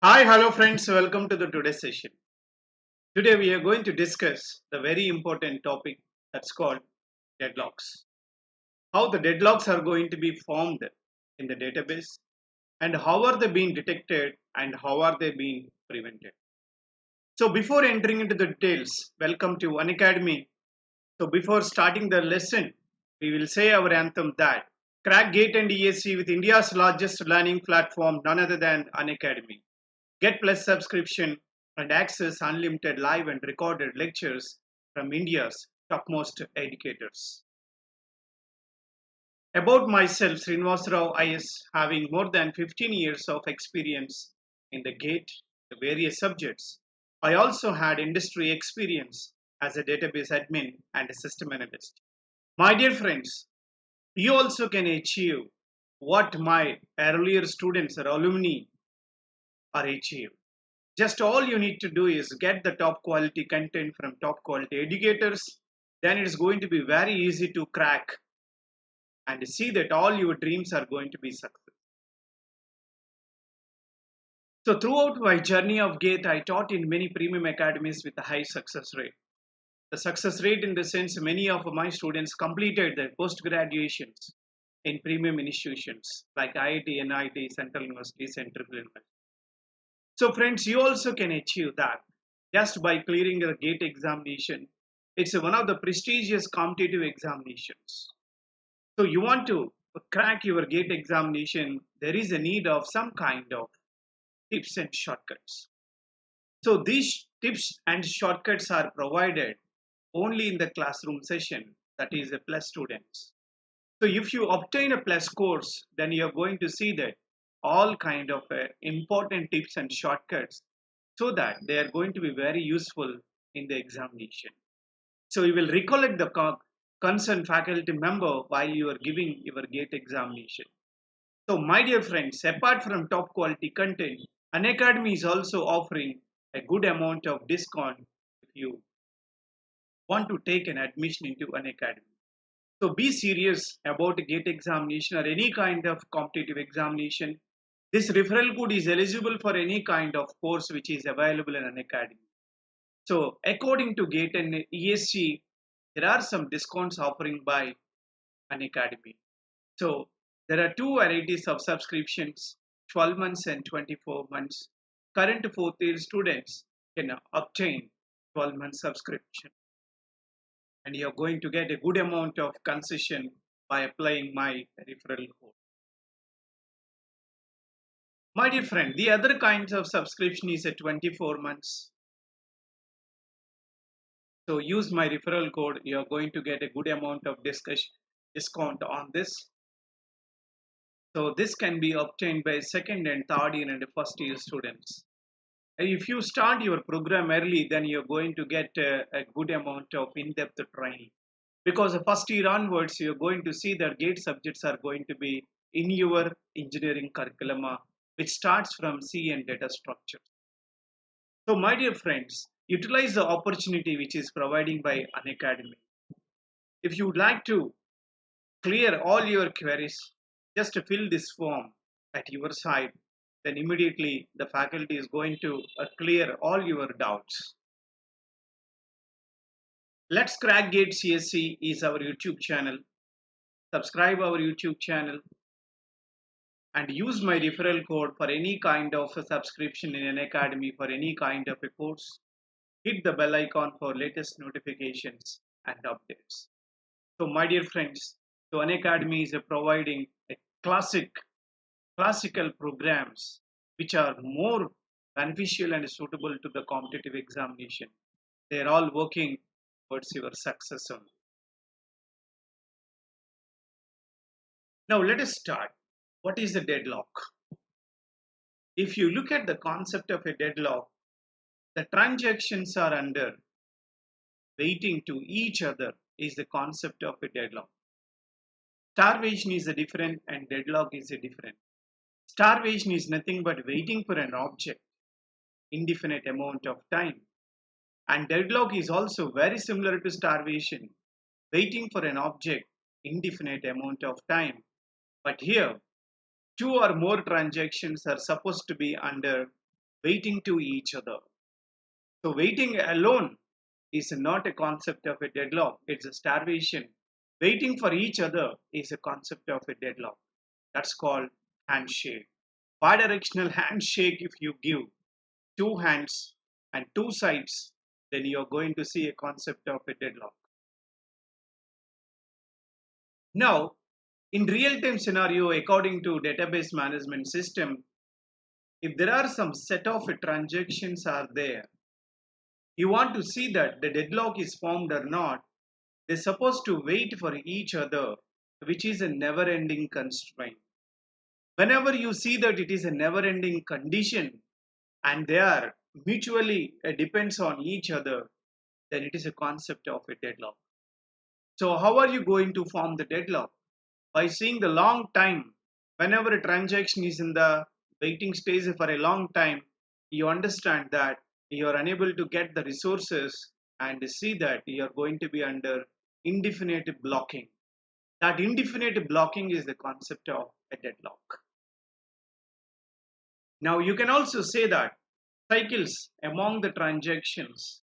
Hi, hello friends, welcome to the today's session. Today we are going to discuss the very important topic that's called deadlocks. How the deadlocks are going to be formed in the database and how are they being detected and how are they being prevented. So before entering into the details, welcome to Unacademy. So before starting the lesson, we will say our anthem that crack GATE and ESE with India's largest learning platform, none other than Unacademy. Get Plus subscription and access unlimited live and recorded lectures from India's topmost educators. About myself, Srinivasrao IS, having more than 15 years of experience in the GATE, the various subjects. I also had industry experience as a database admin and a system analyst. My dear friends, you also can achieve what my earlier students or alumni are achieved. Just all you need to do is get the top quality content from top quality educators. Then it's going to be very easy to crack and see that all your dreams are going to be success. So throughout my journey of GATE, I taught in many premium academies with a high success rate. The success rate in the sense many of my students completed their post graduations in premium institutions like IIT, NIT, Central Universities, and Triple University. So friends, you also can achieve that just by clearing the GATE examination. It's one of the prestigious competitive examinations. So you want to crack your GATE examination, there is a need of some kind of tips and shortcuts. So these tips and shortcuts are provided only in the classroom session, that is a plus students. So if you obtain a plus course, then you're going to see that all kind of important tips and shortcuts so that they are going to be very useful in the examination. So you will recollect the concerned faculty member while you are giving your GATE examination. So my dear friends, apart from top quality content, Unacademy is also offering a good amount of discount if you want to take an admission into Unacademy. So be serious about a GATE examination or any kind of competitive examination. This referral code is eligible for any kind of course which is available in Unacademy. So according to GATE and ESE, there are some discounts offering by Unacademy. So there are two varieties of subscriptions, 12 months and 24 months. Current fourth year students can obtain 12 month subscription and you're going to get a good amount of concession by applying my referral code. My dear friend, the other kinds of subscription is a 24 months. So use my referral code. You're going to get a good amount of discount on this. So this can be obtained by second and third year and first year students. And if you start your program early, then you're going to get a good amount of in-depth training. Because the first year onwards, you're going to see that GATE subjects are going to be in your engineering curriculum, which starts from C and data structure. So my dear friends, utilize the opportunity which is providing by Unacademy. If you would like to clear all your queries, just fill this form at your side. Then immediately the faculty is going to clear all your doubts. Let's Crack Gate CSC is our YouTube channel. Subscribe our YouTube channel and use my referral code for any kind of a subscription in Unacademy for any kind of a course. Hit the bell icon for latest notifications and updates. So my dear friends, so Unacademy is providing a classical programs which are more beneficial and suitable to the competitive examination. They are all working towards your success only. Now let us start. What is the deadlock? If you look at the concept of a deadlock, the transactions are under waiting to each other is the concept of a deadlock. Starvation is a different and deadlock is a different. Starvation is nothing but waiting for an object indefinite amount of time. And deadlock is also very similar to starvation, waiting for an object indefinite amount of time. But here, two or more transactions are supposed to be under waiting to each other. So waiting alone is not a concept of a deadlock, it's a starvation. Waiting for each other is a concept of a deadlock. That's called handshake. Bidirectional handshake, if you give two hands and two sides, then you're going to see a concept of a deadlock. Now, in real-time scenario, according to database management system, if there are some set of transactions are there, you want to see that the deadlock is formed or not, they're supposed to wait for each other, which is a never-ending constraint. Whenever you see that it is a never-ending condition and they are mutually depends on each other, then it is a concept of a deadlock. So how are you going to form the deadlock? By seeing the long time. Whenever a transaction is in the waiting stage for a long time, you understand that you are unable to get the resources and see that you are going to be under indefinite blocking. That indefinite blocking is the concept of a deadlock. Now you can also say that cycles among the transactions,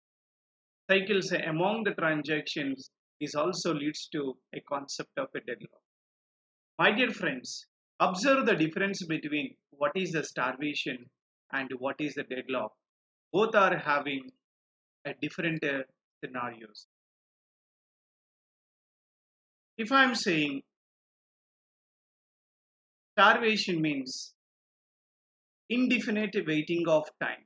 cycles among the transactions is also leads to a concept of a deadlock. My dear friends, observe the difference between what is the starvation and what is the deadlock. Both are having a different scenarios. If I am saying starvation means indefinite waiting of time.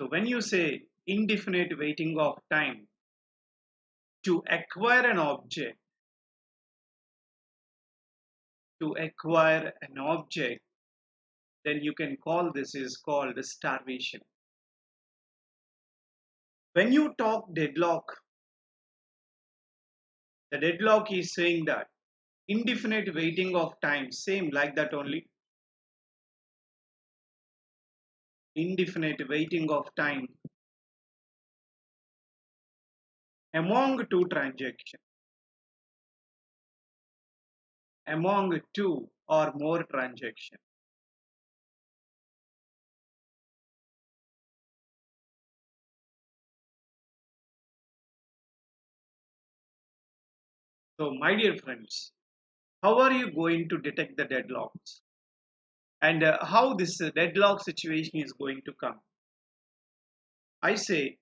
So when you say indefinite waiting of time to acquire an object, then you can call this is called starvation. When you talk deadlock, the deadlock is saying that indefinite waiting of time, same like that only. Indefinite waiting of time among two transactions, among two or more transactions. So my dear friends, how are you going to detect the deadlocks and how this deadlock situation is going to come? I say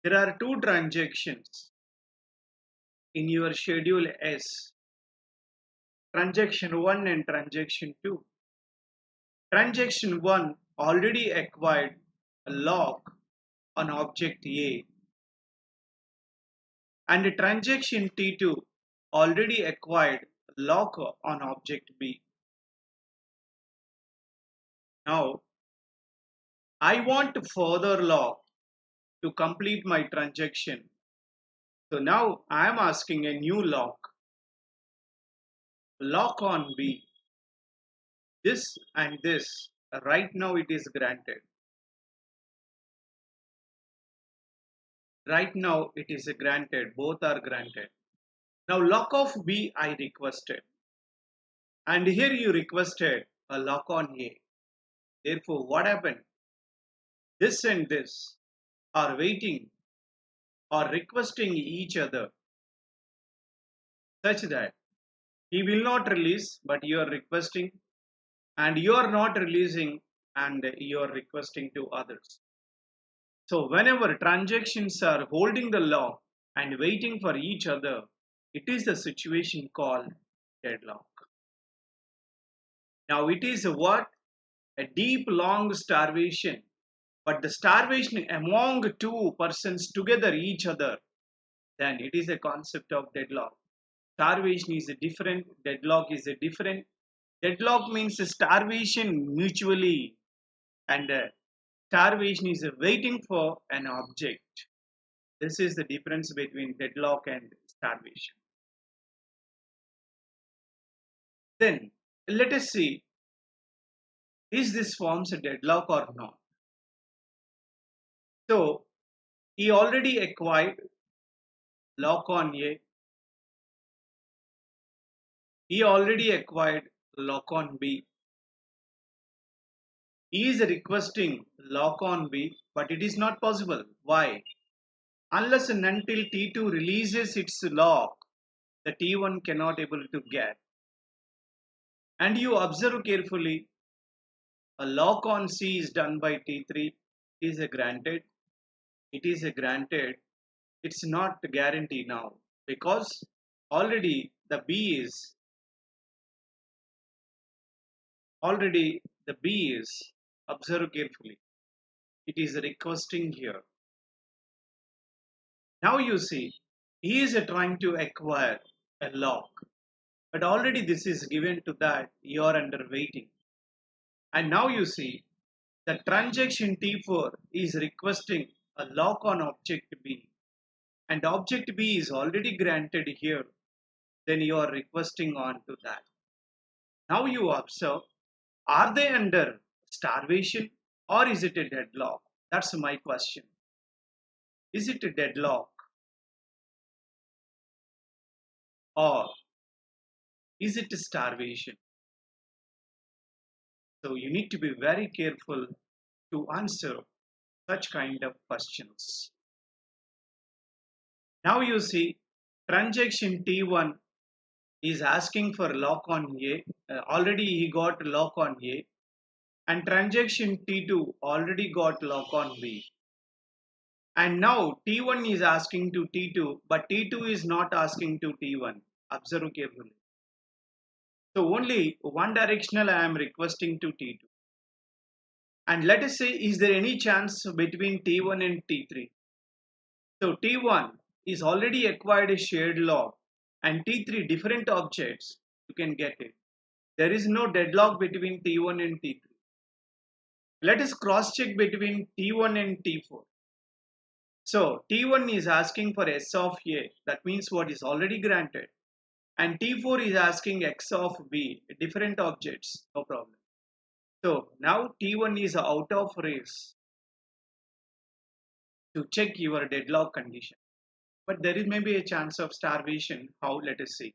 there are two transactions in your schedule S, transaction 1 and transaction 2. Transaction 1 already acquired a lock on object A and transaction T2 already acquired a lock on object B. Now I want to further lock to complete my transaction. So now I am asking a new lock on B. This and this, right now it is granted. Right now it is granted, both are granted. Now lock of B I requested. And here you requested a lock on A. Therefore, what happened? This and this are waiting or requesting each other such that he will not release, but you are requesting, and you are not releasing, and you are requesting to others. So, whenever transactions are holding the lock and waiting for each other, it is the situation called deadlock. Now, it is a what? A deep, long starvation, but the starvation among two persons together each other, then it is a concept of deadlock. Starvation is a different, deadlock is a different. Deadlock means starvation mutually, and starvation is waiting for an object. This is the difference between deadlock and starvation. Then let us see, is this forms a deadlock or not? So he already acquired lock on A He already acquired lock on B. He is requesting lock on B, but it is not possible. Why? Unless and until T2 releases its lock, the T1 cannot able to get. And you observe carefully, a lock on C is done by T3. It is a granted. It is a granted. It's not a guarantee now because already the B is already the B is observe carefully. It is requesting here. Now you see, he is trying to acquire a lock, but already this is given to that you are under waiting. And now you see the transaction T4 is requesting a lock on object B, and object B is already granted here. Then you are requesting on to that. Now you observe, are they under starvation or is it a deadlock? That's my question. Is it a deadlock or is it a starvation? So you need to be very careful to answer such kind of questions. Now you see transaction T1 is asking for lock on A. Already he got lock on A, and transaction T2 already got lock on B. And now T1 is asking to T2, but T2 is not asking to T1. Observe carefully. So only one directional I am requesting to T2. And let us say, is there any chance between T1 and T3? So T1 is already acquired a shared lock and T3 different objects, you can get it. There is no deadlock between T1 and T3. Let us cross check between T1 and T4. So T1 is asking for S of A, that means what is already granted. And T4 is asking X of B, different objects, no problem. So now T1 is out of race to check your deadlock condition. But there is maybe a chance of starvation. How? Let us see.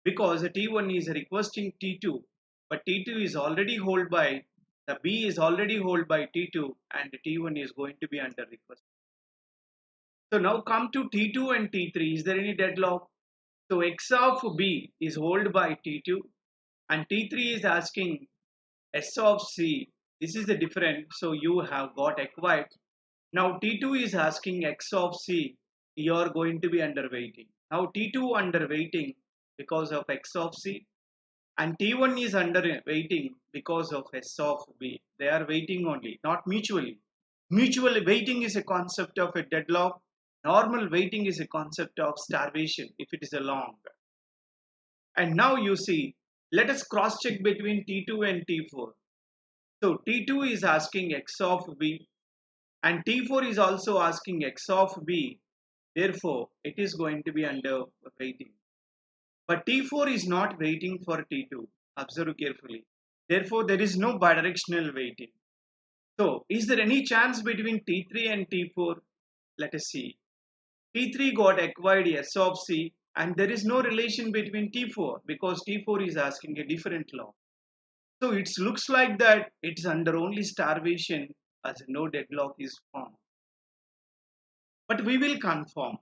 Because the T1 is requesting T2, but T2 is already held by, the B is already held by T2 and T1 is going to be under request. So now come to T2 and T3. Is there any deadlock? So X of B is held by T2 and T3 is asking S of C. This is the difference. So you have got acquired. Now T2 is asking X of C. You are going to be under waiting. Now T2 under waiting because of X of C and T1 is under waiting because of S of B. They are waiting only, not mutually. Mutual waiting is a concept of a deadlock. Normal waiting is a concept of starvation if it is a long. And now you see, let us cross check between T2 and T4. So T2 is asking X of B and T4 is also asking X of B. Therefore, it is going to be under waiting. But T4 is not waiting for T2. Observe carefully. Therefore, there is no bidirectional waiting. So, is there any chance between T3 and T4? Let us see. T3 got acquired S of C and there is no relation between T4 because T4 is asking a different law. So, it looks like that it's under only starvation as no deadlock is formed. But we will confirm.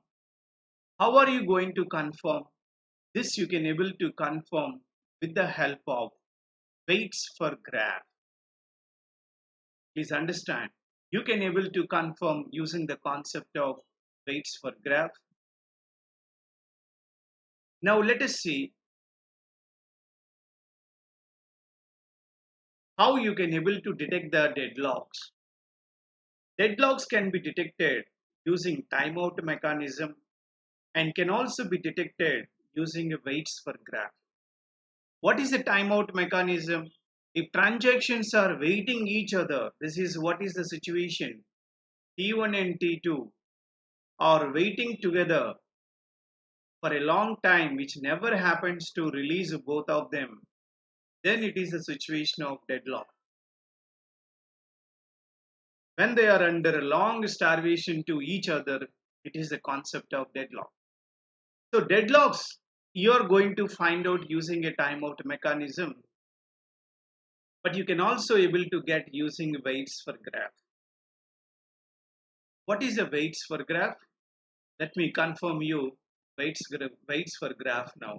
How are you going to confirm? This you can able to confirm with the help of weights for graph. Please understand, you can able to confirm using the concept of weights for graph. Now let us see how you can able to detect the deadlocks. Deadlocks can be detected using timeout mechanism and can also be detected using a weights for graph. What is the timeout mechanism? If transactions are waiting each other, this is what is the situation. T1 and T2 are waiting together for a long time, which never happens to release both of them, then it is a situation of deadlock. When they are under a long starvation to each other, it is the concept of deadlock. So deadlocks you're going to find out using a timeout mechanism, but you can also able to get using weights for graph. What is a weights for graph? Let me confirm you weights for graph now.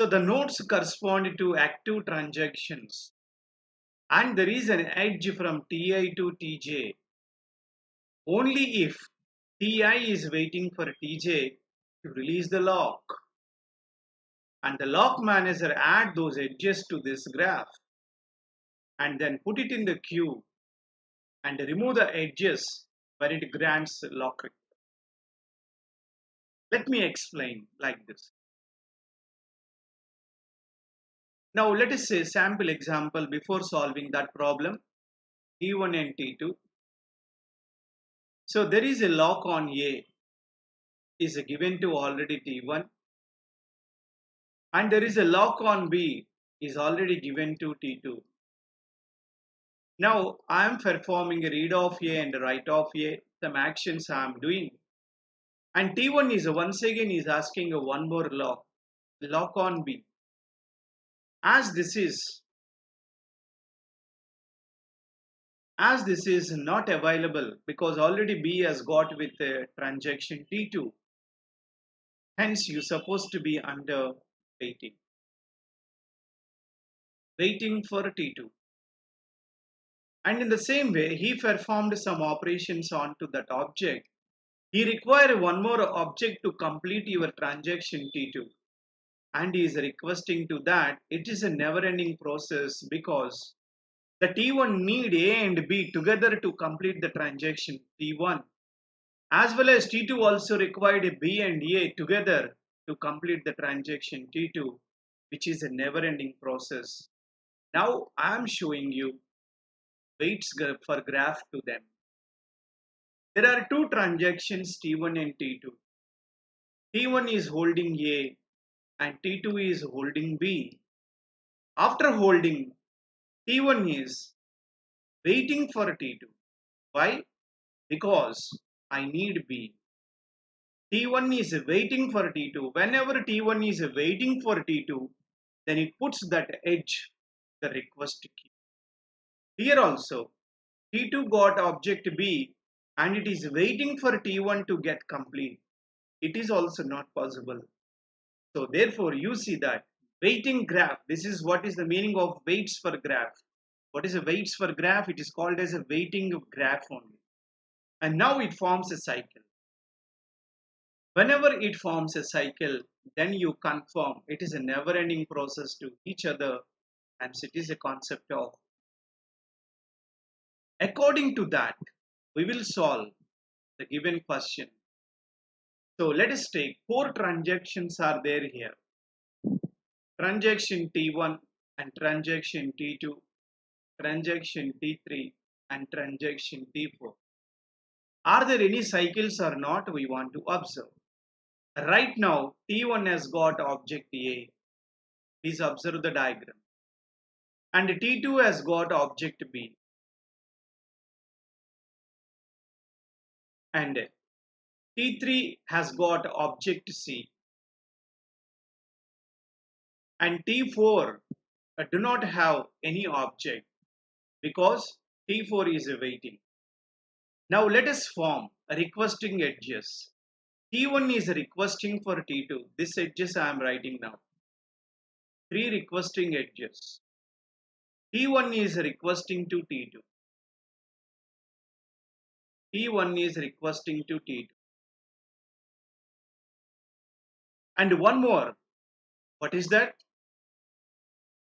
So the nodes correspond to active transactions, and there is an edge from Ti to Tj only if Ti is waiting for Tj to release the lock, and the lock manager add those edges to this graph and then put it in the queue and remove the edges when it grants lock. Let me explain like this. Now let us say sample example before solving that problem, T1 and T2. So there is a lock on A is given to already T1, and there is a lock on B is already given to T2. Now I am performing a read of A and write of A, some actions I am doing. And T1 is once again is asking one more lock on B. As this is not available because already B has got with a transaction T2. Hence you supposed to be under waiting for T2. And in the same way, he performed some operations onto that object. He required one more object to complete your transaction T2. And he is requesting to that. It is a never-ending process because the T1 need A and B together to complete the transaction T1. As well as T2 also required B and A together to complete the transaction T2, which is a never-ending process. Now I am showing you weights for graph to them. There are two transactions T1 and T2. T1 is holding A and T2 is holding B. After holding, T1 is waiting for T2. Why? Because I need B. T1 is waiting for T2. Whenever T1 is waiting for T2, then it puts that edge, the request key. Here also, T2 got object B and it is waiting for T1 to get complete. It is also not possible. So therefore, you see that waiting graph, this is what is the meaning of waits for graph. What is a waits for graph? It is called as a waiting graph only. And now it forms a cycle. Whenever it forms a cycle, then you confirm it is a never-ending process to each other, and it is a concept of. According to that, we will solve the given question. So let us take 4 transactions are there here. Transaction T1 and transaction T2, transaction T3 and transaction T4. Are there any cycles or not? We want to observe. Right now, T1 has got object A. Please observe the diagram. And T2 has got object B. And T3 has got object C. And T4 do not have any object because T4 is waiting. Now let us form requesting edges. T1 is requesting for T2. This edges I am writing now. 3 requesting edges. T1 is requesting to T2. T1 is requesting to T2. And one more. What is that?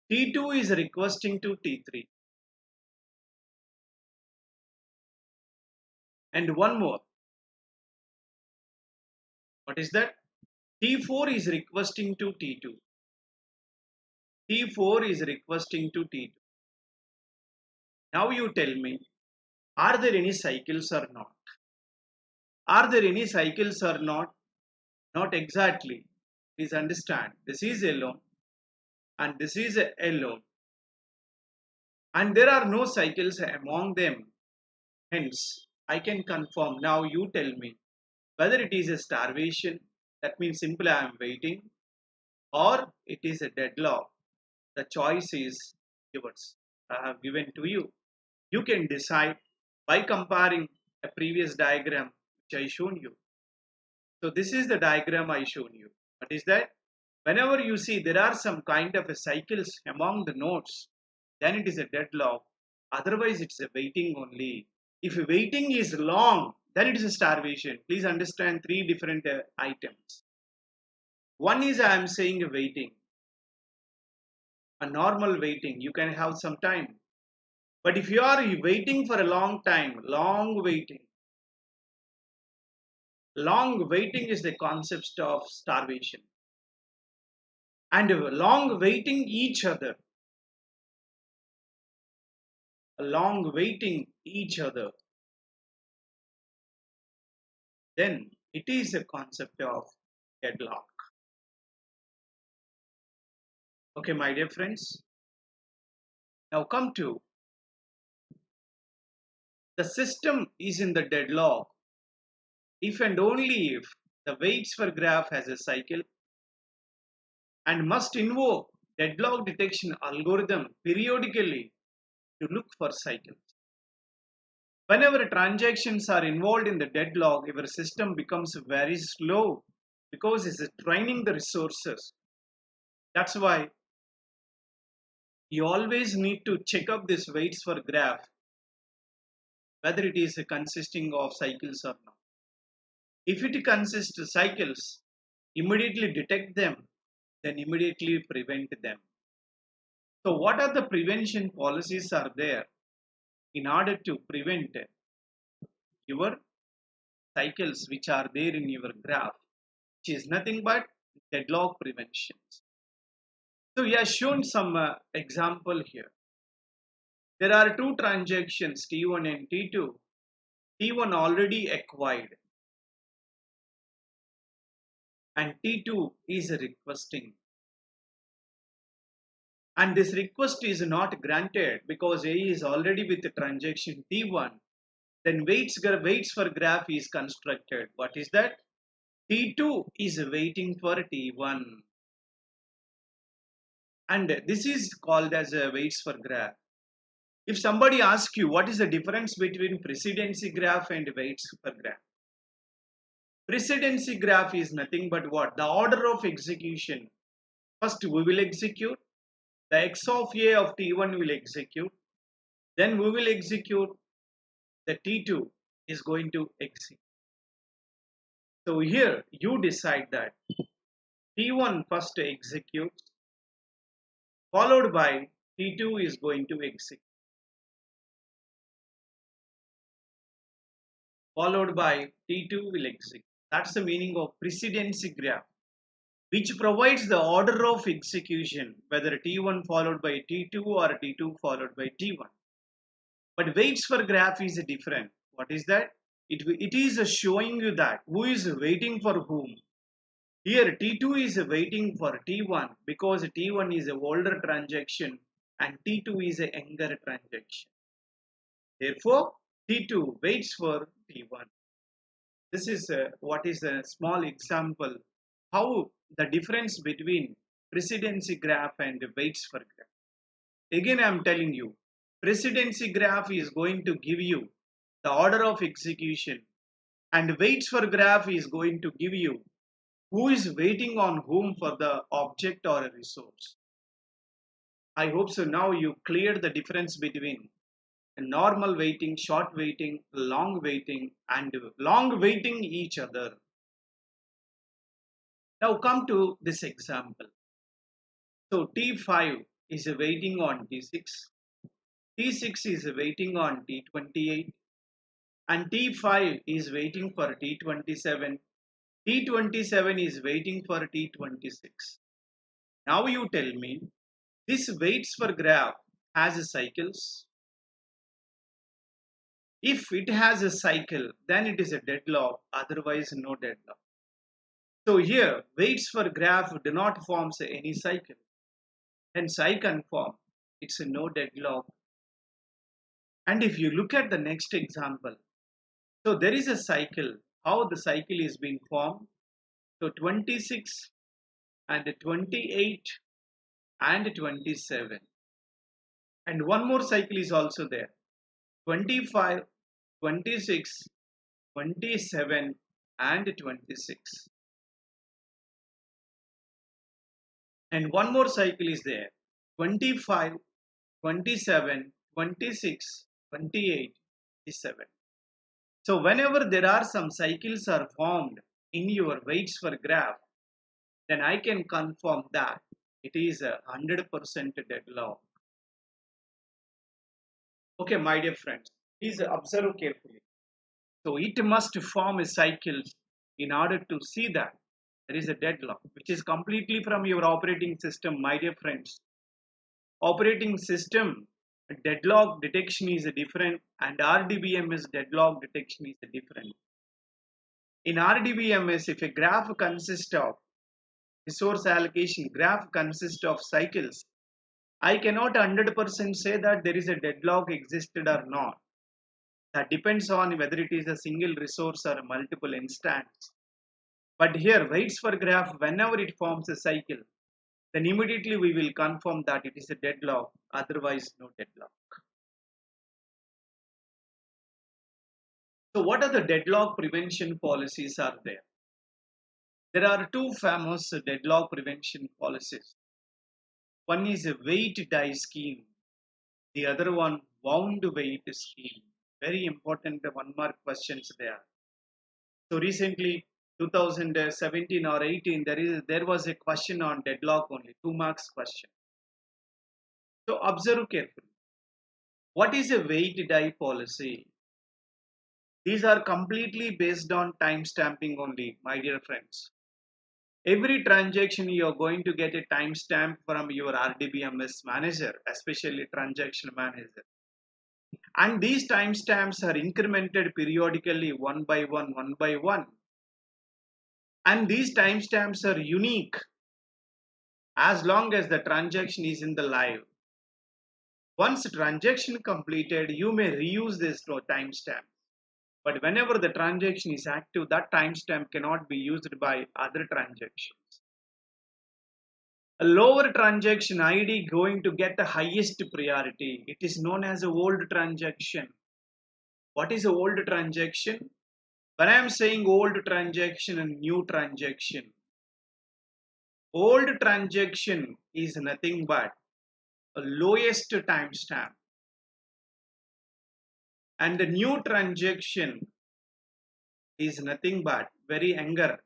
T2 is requesting to T3. And one more. What is that? T4 is requesting to T2. T4 is requesting to T2. Now you tell me, are there any cycles or not? Are there any cycles or not? Not exactly. Please understand, this is alone and this is alone. And there are no cycles among them. Hence, I can confirm. Now you tell me, Whether it is a starvation, that means simply I am waiting, or it is a deadlock, the choice is yours. I have given to you. You can decide by comparing a previous diagram which I shown you. So this is the diagram I shown you. What is that? Whenever you see there are some kind of a cycles among the nodes, then it is a deadlock. Otherwise, it's a waiting only. If waiting is long, then it is a starvation. Please understand three different items. One is I am saying waiting, a normal waiting. You can have some time. But if you are waiting for a long time, long waiting is the concept of starvation. And long waiting each other, long waiting each other, then it is a concept of deadlock. Okay, my dear friends. Now come to the system is in the deadlock if and only if the weights for graph has a cycle and must invoke deadlock detection algorithm periodically to look for cycles. Whenever transactions are involved in the deadlock, your system becomes very slow because it's draining the resources. That's why you always need to check up this weights for graph, whether it is consisting of cycles or not. If it consists of cycles, immediately detect them, then immediately prevent them. So what are the prevention policies are there in order to prevent your cycles which are there in your graph, which is nothing but deadlock preventions. So we have shown some example here. There are two transactions T1 and T2. T1 already acquired and T2 is requesting. And this request is not granted because A is already with the transaction T1. Then waits for graph is constructed. What is that? T2 is waiting for T1. And this is called as a waits for graph. If somebody asks you what is the difference between precedency graph and waits for graph? Precedency graph is nothing but what? The order of execution. First we will execute. The x of A of T1 will execute. Then we will execute. The T2 is going to execute. So here you decide that T1 first executes, followed by T2 is going to execute, followed by T2 will execute. That's the meaning of precedency graph, which provides the order of execution, whether T1 followed by T2 or T2 followed by T1. But waits for graph is different. What is that? It is showing you that who is waiting for whom. Here T2 is waiting for T1 because T1 is a older transaction and T2 is a younger transaction. Therefore, T2 waits for T1. This is what is a small example how the difference between precedency graph and waits for graph. Again, I am telling you, precedency graph is going to give you the order of execution and waits for graph is going to give you who is waiting on whom for the object or a resource. I hope so now you cleared the difference between normal waiting, short waiting, and long waiting each other. Now come to this example. So T5 is waiting on T6, T6 is waiting on T28, and T5 is waiting for T27, T27 is waiting for T26. Now you tell me, this waits for graph has cycles. If it has a cycle, then it is a deadlock, otherwise no deadlock. So here, waits for graph do not form any cycle. Hence I confirm it's a no deadlock. And if you look at the next example, so there is a cycle how the cycle is being formed. So 26 and 28 and 27. And one more cycle is also there. 25, 26, 27 and 26. And one more cycle is there. 25, 27, 26, 28, 27. So whenever there are some cycles are formed in your weights for graph, then I can confirm that it is a 100% deadlock. Okay, my dear friends, please observe carefully. So it must form a cycle in order to see that there is a deadlock, which is completely from your operating system, my dear friends. Operating system deadlock detection is different, and RDBMS deadlock detection is different. In RDBMS, if a graph consists of resource allocation, graph consists of cycles, I cannot 100% say that there is a deadlock existed or not. That depends on whether it is a single resource or a multiple instance. But here, waits for graph, whenever it forms a cycle, then immediately we will confirm that it is a deadlock, otherwise no deadlock. So what are the deadlock prevention policies are there? There are two famous deadlock prevention policies. One is a weight die scheme. The other one, wound weight scheme. Very important one mark questions there. So recently, 2017 or 18, there was a question on deadlock only, 2 marks question. So observe carefully. What is a weight die policy? These are completely based on time stamping only, my dear friends. Every transaction you are going to get a timestamp from your RDBMS manager, especially transaction manager. And these timestamps are incremented periodically one by one, one by one. And these timestamps are unique as long as the transaction is in the live. Once transaction completed, you may reuse this timestamp. But whenever the transaction is active, that timestamp cannot be used by other transactions. A lower transaction ID going to get the highest priority. It is known as a old transaction. What is a old transaction? When I am saying old transaction and new transaction, old transaction is nothing but a lowest timestamp, and the new transaction is nothing but very younger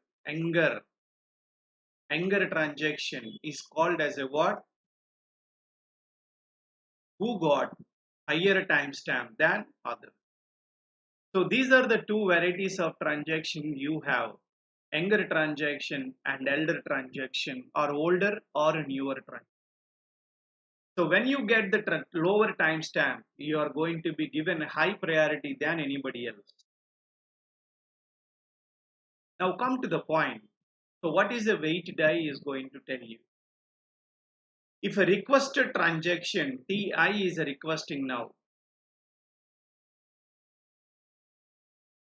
transaction is called as a what? Who got higher timestamp than other. So these are the two varieties of transaction you have. Younger transaction and elder transaction, or older or newer transaction. So when you get the lower timestamp, you are going to be given a high priority than anybody else. Now come to the point. So what is the weight die is going to tell you. If a requested transaction, TI is requesting now.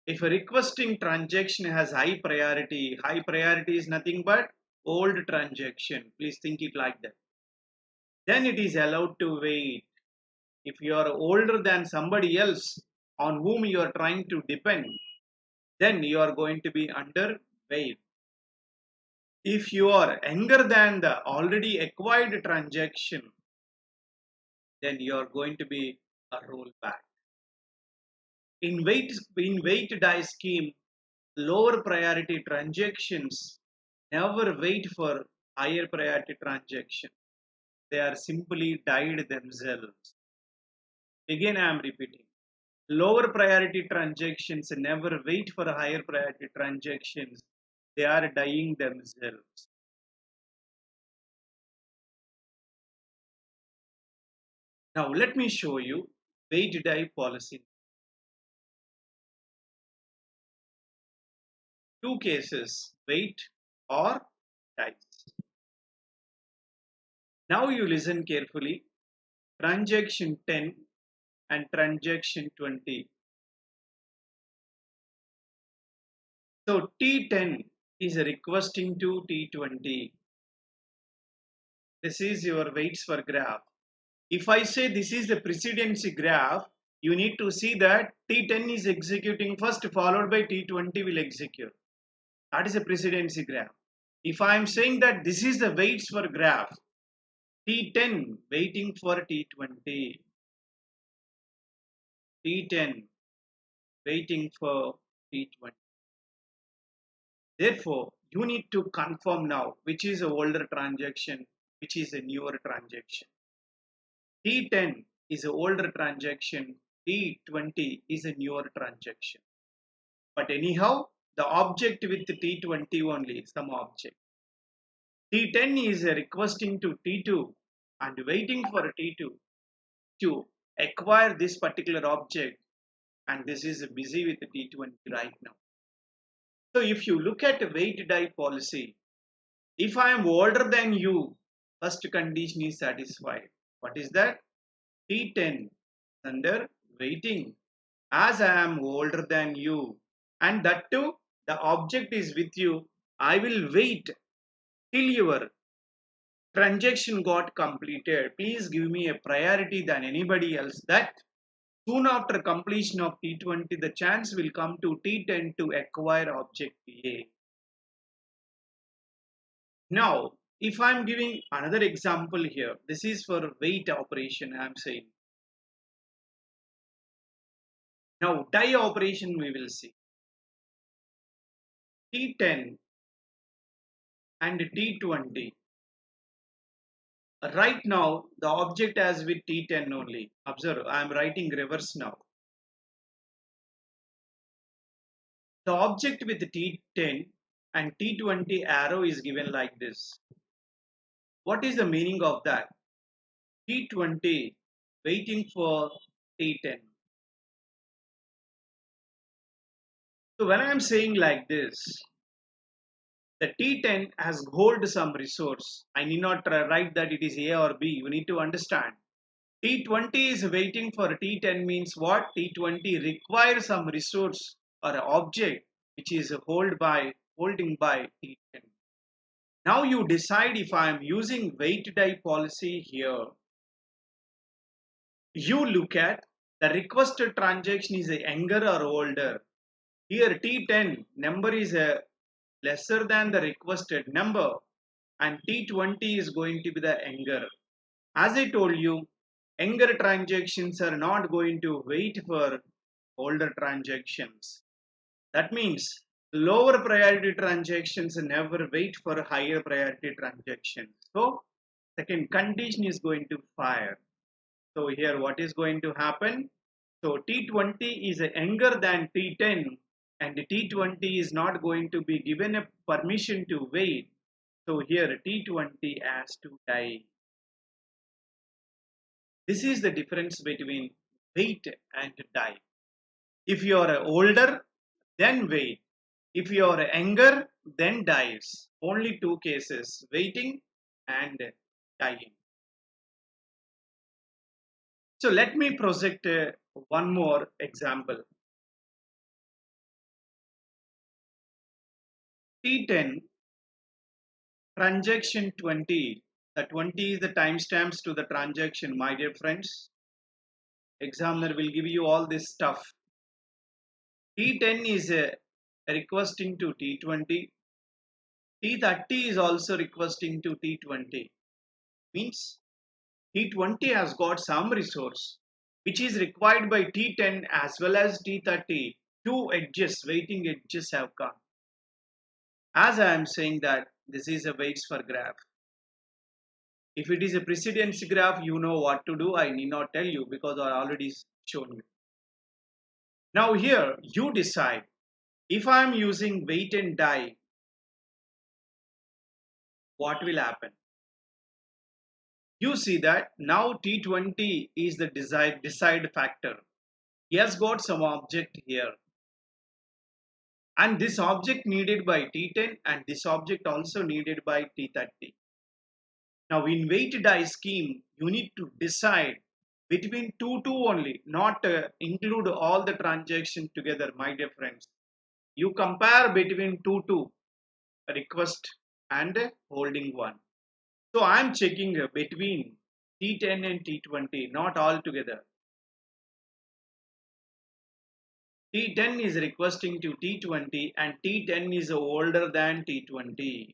If a requesting transaction has high priority is nothing but old transaction. Please think it like that. Then it is allowed to wait. If you are older than somebody else on whom you are trying to depend, then you are going to be under wait. If you are younger than the already acquired transaction, then you are going to be a rollback. In weight die scheme, lower priority transactions never wait for higher priority transaction. They are simply died themselves. Again, I am repeating. Lower priority transactions never wait for higher priority transactions. They are dying themselves. Now let me show you weight die policy. Two cases, weight or dice. Now you listen carefully. Transaction 10 and transaction 20. So T10 is requesting to T20. This is your weights for graph. If I say this is the precedency graph, you need to see that T10 is executing first, followed by T20 will execute. That is a precedency graph. If I am saying that this is the weights for graph, T10 waiting for T20, T10 waiting for T20. Therefore, you need to confirm now which is a older transaction, which is a newer transaction. T10 is an older transaction, T20 is a newer transaction. But anyhow, the object with T20 only, some object. T10 is requesting to T2 and waiting for T2 to acquire this particular object, and this is busy with T20 right now. So if you look at wait die policy, if I am older than you, first condition is satisfied. What is that? T10 under waiting. As I am older than you, and that too, the object is with you, I will wait till your transaction got completed. Please give me a priority than anybody else. That soon after completion of T20, the chance will come to T10 to acquire object A. Now, if I'm giving another example here, this is for wait operation I'm saying. Now, die operation we will see. T10 and T20. Right now, the object as with T10 only. Observe, I am writing reverse now. The object with T10 and T20 arrow is given like this. What is the meaning of that? T20 waiting for T10. So when I am saying like this, the T10 has hold some resource. I need not write that it is A or B. You need to understand. T20 is waiting for T10 means what? T20 requires some resource or object which is holding by T10. Now you decide if I am using wait die policy here. You look at the requested transaction is a younger or older. Here T10 number is a lesser than the requested number and T20 is going to be the younger. As I told you, younger transactions are not going to wait for older transactions. That means lower priority transactions never wait for higher priority transactions. So second condition is going to fire. So here what is going to happen? So T20 is younger than T10 and T20 is not going to be given a permission to wait. So here T20 has to die. This is the difference between wait and die. If you are older, then wait. If you are younger, then dies. Only two cases, waiting and dying. So let me project one more example. T10, transaction 20. The 20 is the timestamps to the transaction, my dear friends. Examiner will give you all this stuff. T10 is requesting to T20. T30 is also requesting to T20. Means T20 has got some resource which is required by T10 as well as T30. Two edges, waiting edges have come. As I am saying that this is a waits for graph. If it is a precedence graph, you know what to do. I need not tell you because I already shown you. Now here you decide if I am using wait and die, what will happen? You see that now T20 is the decide factor. He has got some object here. And this object needed by T10 and this object also needed by T30. Now in wait die scheme, you need to decide between two only, not include all the transactions together, my dear friends. You compare between two request and holding one. So I'm checking between T10 and T20, not all together. T10 is requesting to T20 and T10 is older than T20.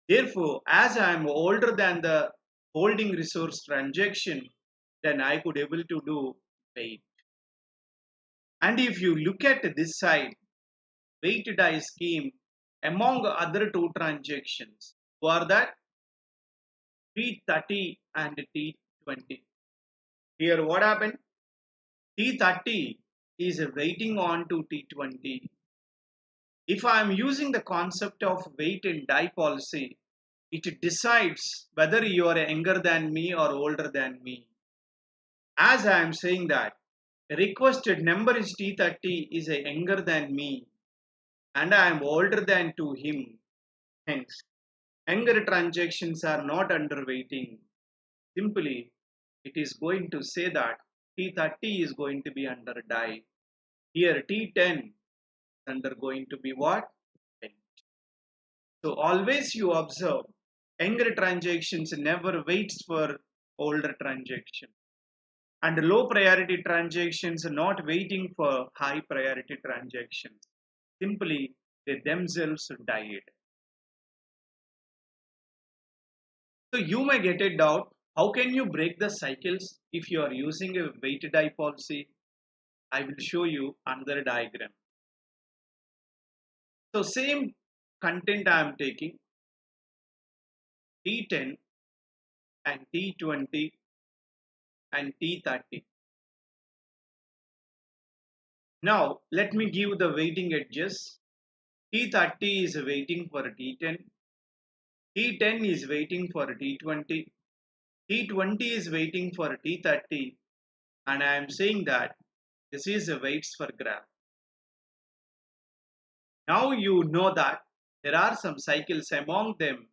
Therefore, as I am older than the holding resource transaction, then I could able to do wait. And if you look at this side, wait die scheme among other two transactions, who are that T30 and T20. Here what happened? T30 is waiting on to T20. If I am using the concept of wait and die policy, it decides whether you are younger than me or older than me. As I am saying that requested number is T30 is a younger than me and I am older than to him. Hence, younger transactions are not under waiting. Simply, it is going to say that T30 is going to be under die. Here T10 is under going to be what? So always you observe younger transactions never waits for older transaction. And low priority transactions are not waiting for high priority transactions. Simply they themselves died. So you may get a doubt, how can you break the cycles if you are using a weight die policy? I will show you another diagram. So same content I am taking T10 and T20 and T30. Now let me give the weighting edges. T30 is waiting for T10, T10 is waiting for T20, T20 is waiting for T30, and I am saying that this is a weights for graph. Now you know that there are some cycles, among them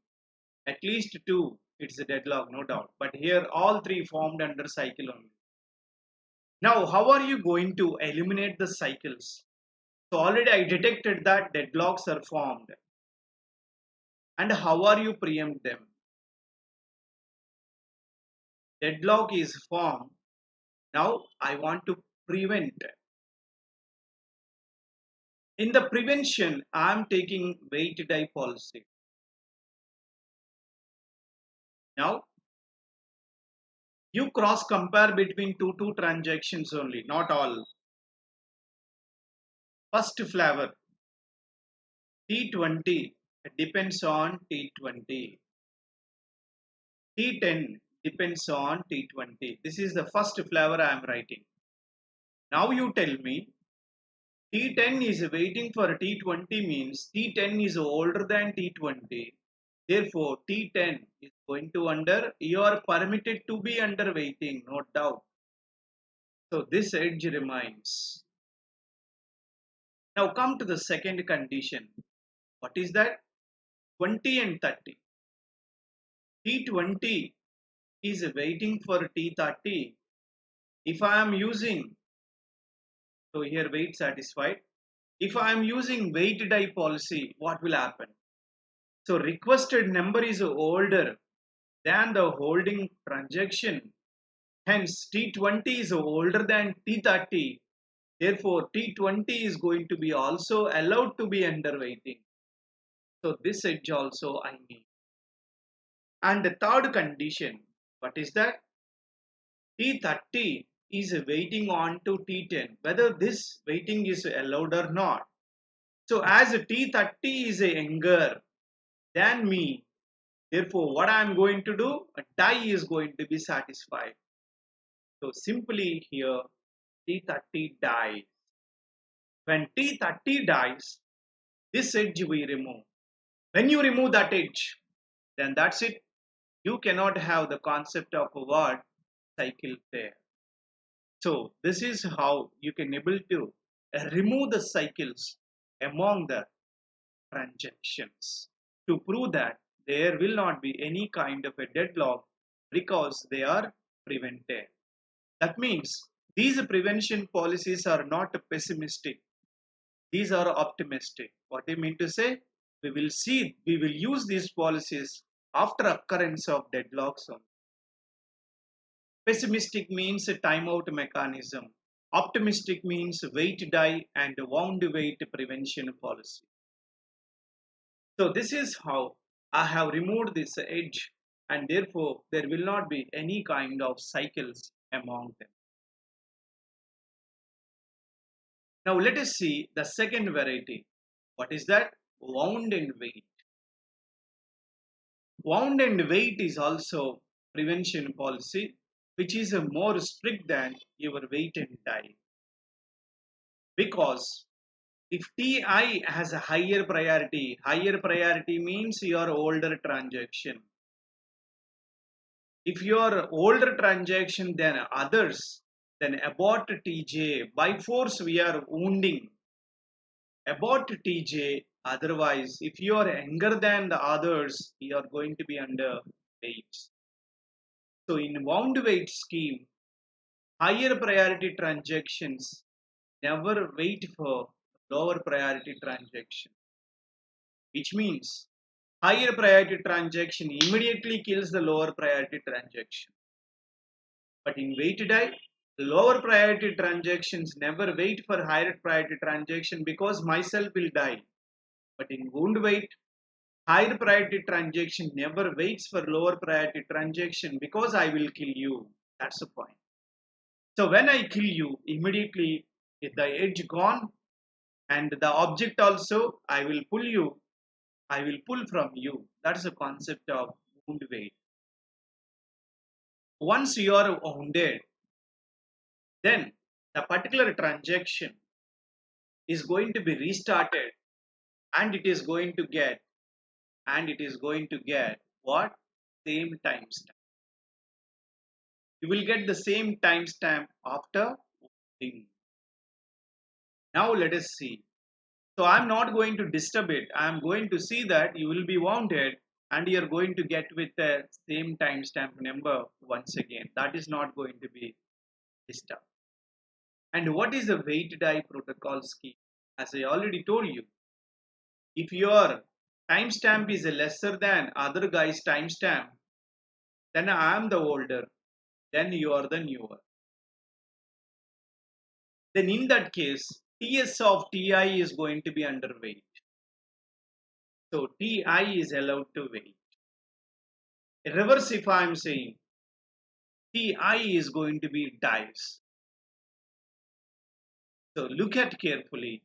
at least two, it's a deadlock, no doubt, but here all three formed under cycle only. Now how are you going to eliminate the cycles? So already I detected that deadlocks are formed. And how are you preempt them? Deadlock is formed. Now I want to prevent. In the prevention, I am taking weight die policy. Now you cross compare between two transactions only, not all. First flavor T20 depends on T20. T10 depends on T20. This is the first flavor I am writing. Now you tell me T10 is waiting for T20 means T10 is older than T20. Therefore, T10 is going to under, you are permitted to be under waiting, no doubt. So this edge remains. Now come to the second condition. What is that? 20 and 30. T20 is waiting for T30. If I am using, so here wait satisfied. If I am using wait die policy, what will happen? So requested number is older than the holding transaction. Hence T20 is older than T30. Therefore T20 is going to be also allowed to be under waiting. So this edge also I need. And the third condition, what is that? T30 is waiting on to T10, whether this waiting is allowed or not. So as T30 is a younger than me, therefore what I am going to do, a die is going to be satisfied. So simply here T30 dies. When T30 dies, this edge we remove. When you remove that edge, then that's it. You cannot have the concept of a word cycle there. So this is how you can able to remove the cycles among the transactions to prove that there will not be any kind of a deadlock because they are prevented. That means these prevention policies are not pessimistic. These are optimistic. What I mean to say, we will use these policies after occurrence of deadlocks. Pessimistic means a timeout mechanism. Optimistic means wait die and wound wait prevention policy. So this is how I have removed this edge, and therefore there will not be any kind of cycles among them. Now let us see the second variety. What is that? Wound and wait. Wound and wait is also prevention policy, which is a more strict than your wait and die. Because if TI has a higher priority means your older transaction. If your older transaction than others, then abort TJ. By force we are wounding. Abort TJ. Otherwise, if you are younger than the others, you are going to be under weight. So in wound weight scheme, higher priority transactions never wait for lower priority transaction, which means higher priority transaction immediately kills the lower priority transaction. But in wait die, lower priority transactions never wait for higher priority transaction because myself will die. But in wound wait, higher priority transaction never waits for lower priority transaction because I will kill you. That's the point. So when I kill you, immediately the edge gone and the object also, I will pull you, I will pull from you. That's the concept of wound weight. Once you are wounded, then the particular transaction is going to be restarted and it is going to get what? Same timestamp. You will get the same timestamp after wounding. Now let us see. So I'm not going to disturb it. I'm going to see that you will be wounded and you're going to get with the same timestamp number once again. That is not going to be disturbed. And what is the wait die protocol scheme? As I already told you, if your timestamp is lesser than other guy's timestamp, then I am the older, then you are the newer. Then in that case, TS of TI is going to be underweight. So TI is allowed to wait. Reverse if I am saying TI is going to be dies. So look at carefully.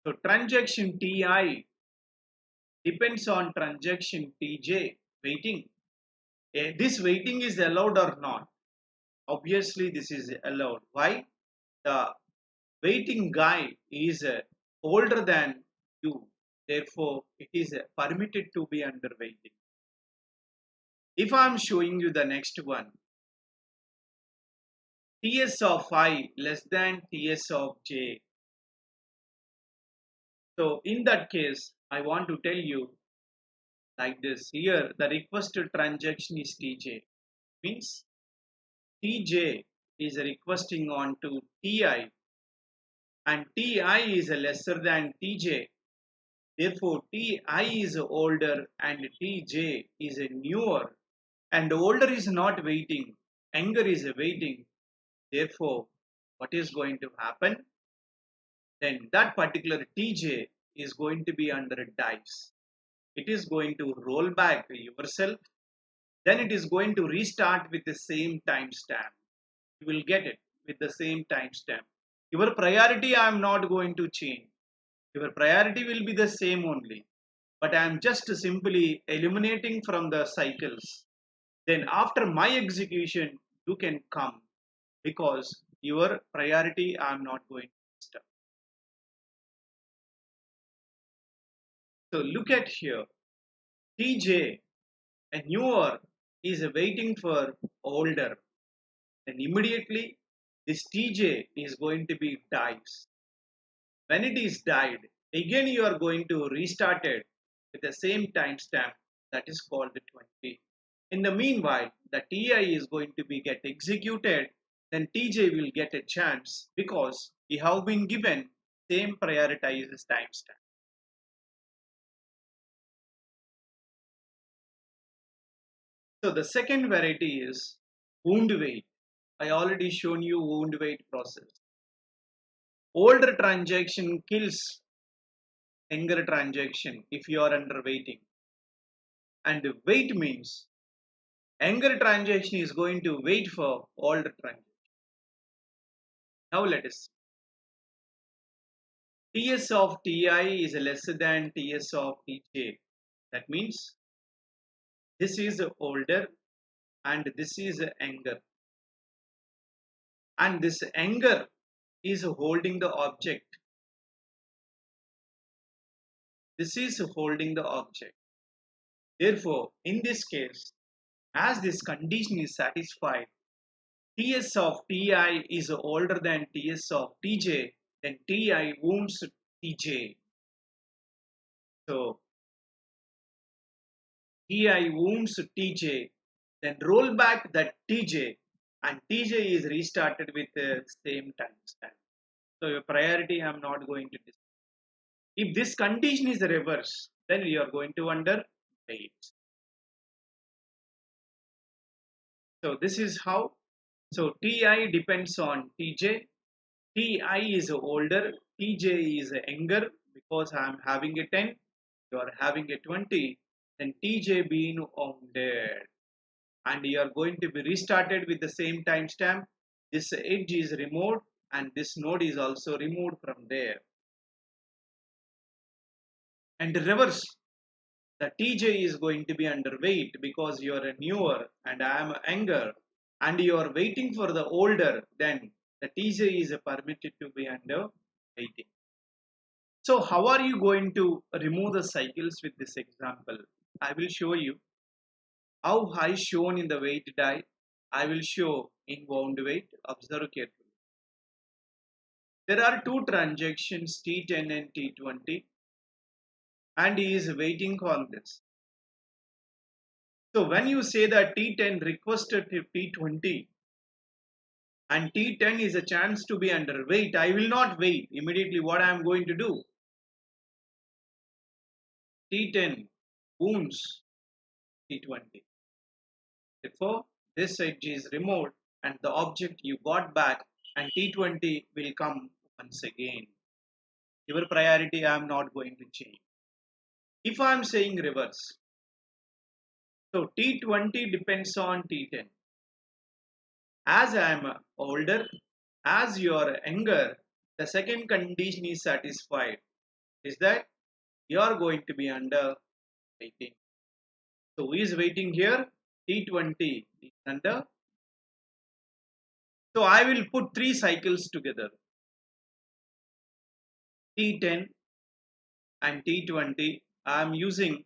So transaction TI depends on transaction TJ waiting. This waiting is allowed or not? Obviously this is allowed. Why? The waiting guy is older than you. Therefore, it is permitted to be under waiting. If I am showing you the next one, TS of I less than TS of J. So in that case, I want to tell you like this. Here, the requested transaction is TJ. Means TJ is requesting on to TI and TI is lesser than TJ. Therefore, TI is older and TJ is newer. And older is not waiting, younger is waiting. Therefore, what is going to happen? Then that particular TJ is going to be under dice. It is going to roll back yourself. Then it is going to restart with the same timestamp. You will get it with the same timestamp. Your priority I am not going to change. Your priority will be the same only. But I am just simply eliminating from the cycles. Then after my execution, you can come because your priority I am not going to disturb. So look at here. TJ, a newer, is waiting for older. Then immediately this TJ is going to be dies. When it is died, again you are going to restart it with the same timestamp that is called 20. In the meanwhile, the TI is going to be get executed, then TJ will get a chance because he have been given same prioritizes timestamp. So the second variety is wound weight. I already shown you wound weight process. Older transaction kills younger transaction if you are under waiting. And wait means younger transaction is going to wait for older transaction. Now let us see. TS of TI is less than TS of TJ. That means this is older and this is younger. And this younger is holding the object. This is holding the object. Therefore, in this case, as this condition is satisfied, TS of TI is older than TS of TJ, then TI wounds TJ. So TI wounds TJ, then roll back that TJ, and TJ is restarted with the same timestamp. So your priority I am not going to discuss. If this condition is the reverse, then we are going to under wait. So this is how. So Ti depends on Tj. Ti is older, Tj is younger because I am having a 10, you are having a 20, then Tj being wounded. And you are going to be restarted with the same timestamp. This edge is removed and this node is also removed from there. And reverse, the TJ is going to be underweight because you are a newer and I am younger and you are waiting for the older, then the TJ is permitted to be under waiting. So how are you going to remove the cycles with this example? I will show you how I shown in the wait die. I will show in wound wait. Observe carefully. There are two transactions T10 and T20 and he is waiting on this. So when you say that T10 requested T20 and T10 is a chance to be under wait, I will not wait. Immediately what I am going to do? T10 wounds T20. Therefore, this edge is removed and the object you got back and T20 will come once again. Your priority I am not going to change. If I am saying reverse, so T20 depends on T10. As I am older, as you are younger, the second condition is satisfied. Is that you are going to be under waiting. So who is waiting here? T20 is under. So I will put three cycles together. T10 and T20. I am using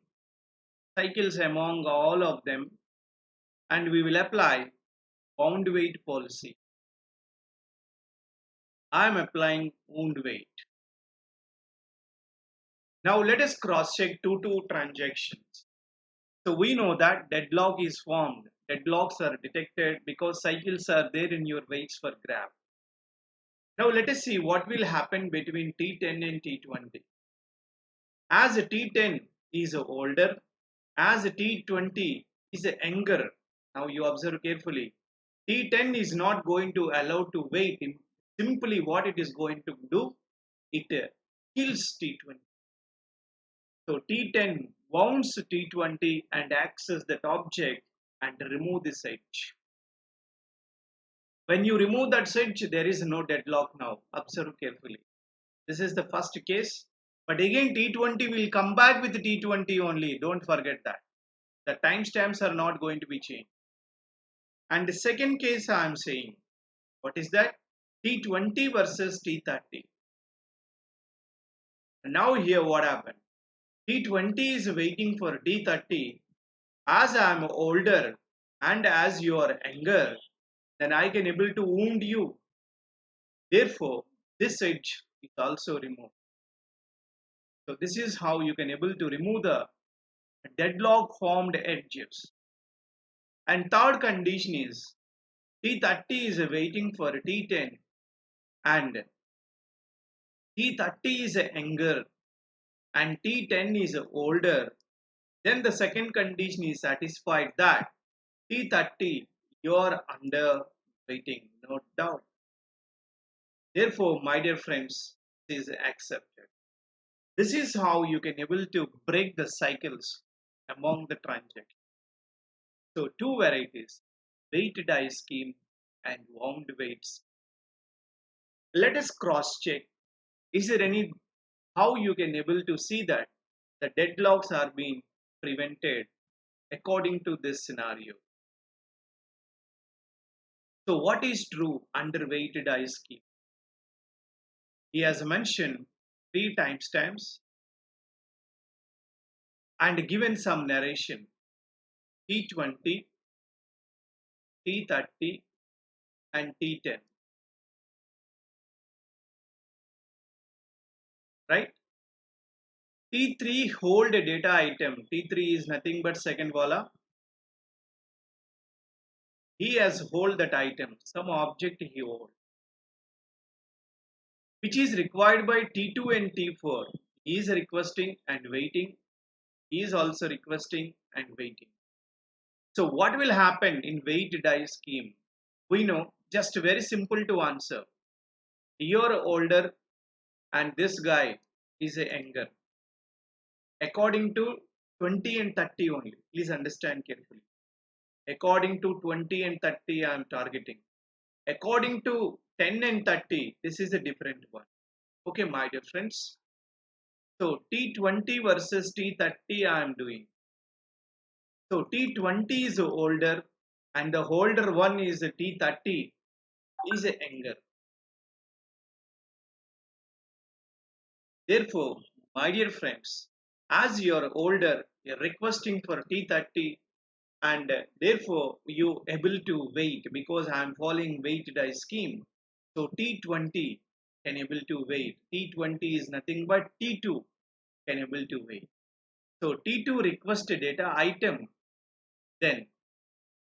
cycles among all of them and we will apply wound weight policy. I am applying wound weight. Now let us cross check two transactions. So we know that deadlock is formed. Deadlocks are detected because cycles are there in your waits for graph. Now let us see what will happen between T10 and T20. As T10 is older, as T20 is younger. Now you observe carefully. T10 is not going to allow to wait. Simply what it is going to do, it kills T20. So T10 wounds T20 and access that object and remove this edge. When you remove that edge, there is no deadlock now. Observe carefully. This is the first case. But again, T20 will come back with T20 only. Don't forget that. The timestamps are not going to be changed. And the second case I am saying, what is that? T20 versus T30. Now here what happened? T20 is waiting for T30. As I am older and as you are younger, then I can able to wound you. Therefore, this edge is also removed. So this is how you can able to remove the deadlock formed edges. And third condition is T30 is waiting for T10 and T30 is younger and T10 is older, then the second condition is satisfied that T30 you are under waiting, no doubt. Therefore, my dear friends, this is accepted. This is how you can able to break the cycles among the transactions. So two varieties, weighted dice scheme and wound weights. Let us cross check. Is there any how you can able to see that the deadlocks are being prevented according to this scenario? So what is true under weighted dice scheme? He has mentioned three timestamps and given some narration T20, T30 and T10, right? T3 hold a data item. T3 is nothing but second wala. He has hold that item, some object he hold, which is required by T2 and T4. He is requesting and waiting. He is also requesting and waiting. So what will happen in weight die scheme? We know just very simple to answer. You're older and this guy is a younger. According to 20 and 30 only. Please understand carefully. According to 20 and 30 I am targeting. According to 10 and 30, this is a different one. Okay, my dear friends. So T20 versus T30 I am doing. So T20 is older and the older one is a T30 is a younger. Therefore, my dear friends, as you are older, you are requesting for T30 and therefore you able to wait because I am following weight die scheme. So T20 can able to wait. T20 is nothing but T2 can able to wait. So T2 request a data item, then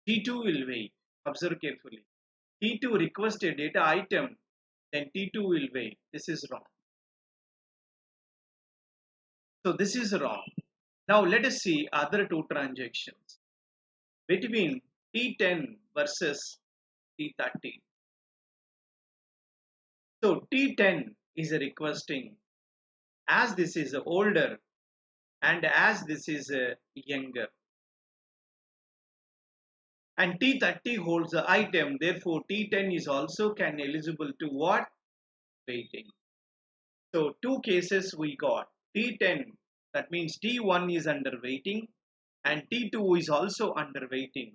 T2 will wait. Observe carefully. T2 request a data item, then T2 will wait. This is wrong. So this is wrong. Now let us see other two transactions between T10 versus T30. So T10 is requesting as this is older and as this is younger. And T30 holds the item, therefore T10 is also can eligible to what? Waiting. So two cases we got. T10, that means T1 is under waiting and T2 is also under waiting.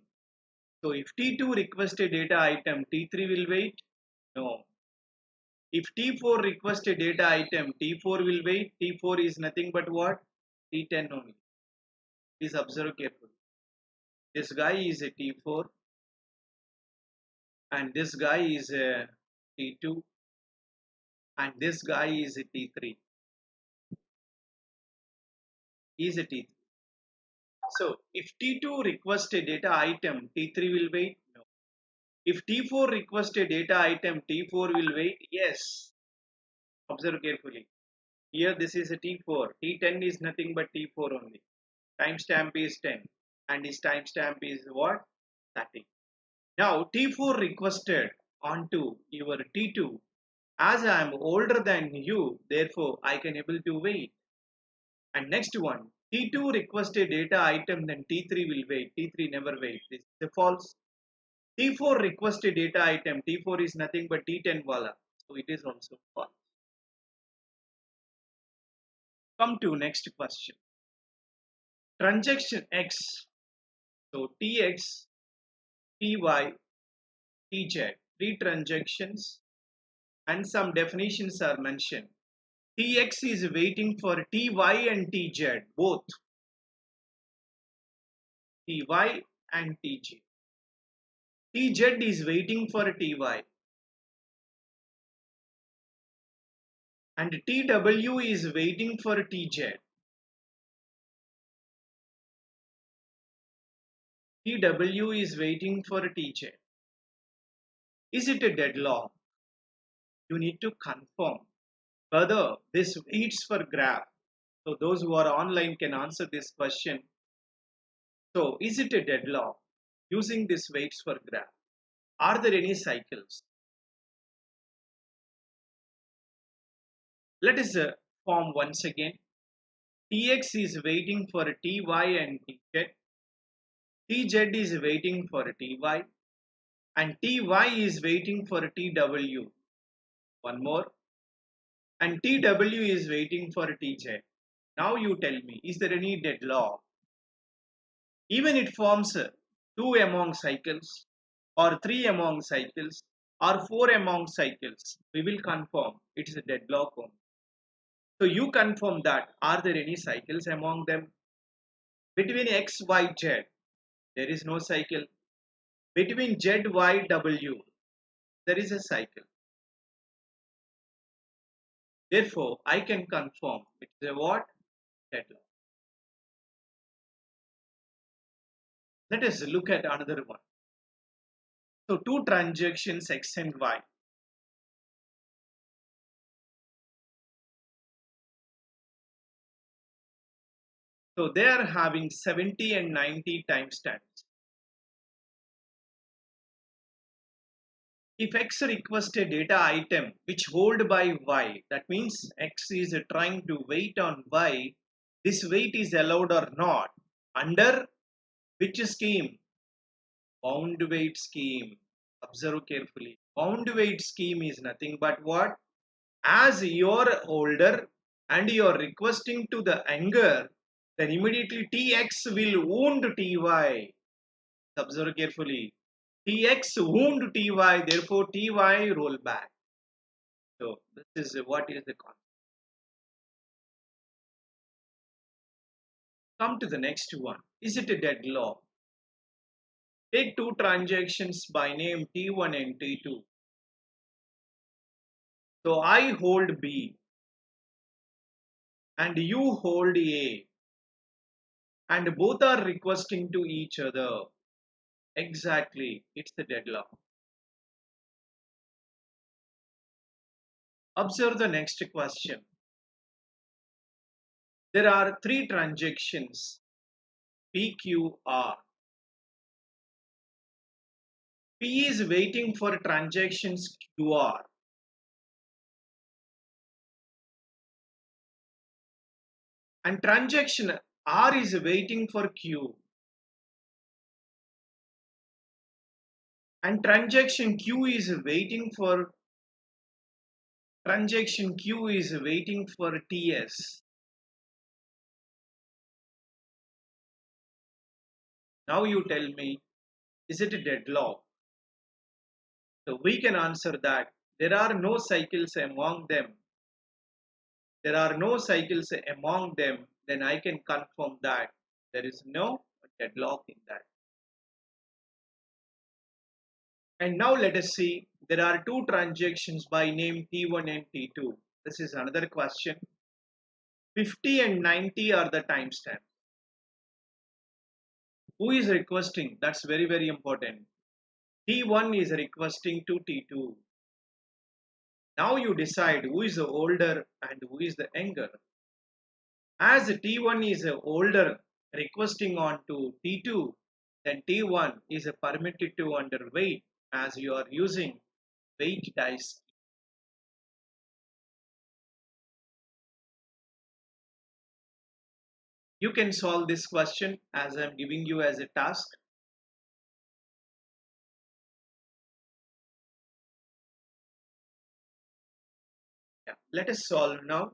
So if T2 requests a data item, T3 will wait? No. If T4 requests a data item, T4 will wait. T4 is nothing but what? T10 only. Please observe carefully. This guy is a T4 and this guy is a T2 and this guy is a T3. He is a T3. So if T2 requests a data item, T3 will wait? No. If T4 requests a data item, T4 will wait? Yes. Observe carefully. Here this is a T4. T10 is nothing but T4 only. Timestamp is 10 and his timestamp is what? 30. Now T4 requested onto your T2. As I am older than you, therefore I can able to wait. And next one, T2 requested data item, then T3 will wait. T3 never wait. This is a false. T4 requested data item. T4 is nothing but T10 wala. So it is also false. Come to next question. Transaction X. So TX, TY, TZ. Three transactions and some definitions are mentioned. TX is waiting for TY and TZ both. TY and TZ. TZ is waiting for TY and TW is waiting for TZ. TW is waiting for TZ. Is it a deadlock? You need to confirm. Further, this waits for graph. So those who are online can answer this question. So is it a deadlock? Using this waits for graph, are there any cycles? Let us form once again. Tx is waiting for Ty and Tz. Tz is waiting for Ty. And Ty is waiting for Tw. One more. And Tw is waiting for Tz. Now you tell me, is there any deadlock? Even it forms 2 among cycles, or 3 among cycles, or 4 among cycles. We will confirm it is a deadlock only. So you confirm that are there any cycles among them? Between x, y, z, there is no cycle. Between z, y, w, there is a cycle. Therefore, I can confirm it is a what? Deadlock. Let us look at another one. So two transactions x and y. So they are having 70 and 90 timestamps. If X requests a data item which hold by Y, that means X is trying to wait on Y, this wait is allowed or not. Under which scheme? Bound wait scheme. Observe carefully. Bound wait scheme is nothing but what? As you're older and you're requesting to the younger, then immediately Tx will wound Ty. Observe carefully. Tx wound Ty, therefore Ty roll back. So this is what is the concept. Come to the next one. Is it a deadlock? Take two transactions by name T1 and T2. So I hold B and you hold A, and both are requesting to each other. Exactly, it's the deadlock. Observe the next question. There are three transactions PQR. P is waiting for transactions QR. And transaction R is waiting for Q. And transaction Q is waiting for TS. Now you tell me, is it a deadlock? So we can answer that there are no cycles among them. There are no cycles among them, then I can confirm that there is no deadlock in that. And now let us see, there are two transactions by name T1 and T2. This is another question. 50 and 90 are the timestamps. Who is requesting? That's very, very important. T1 is requesting to T2. Now you decide who is the older and who is the younger. As T1 is older requesting on to T2, then T1 is permitted to underweight as you are using weight dice. You can solve this question as I am giving you as a task. Yeah. Let us solve now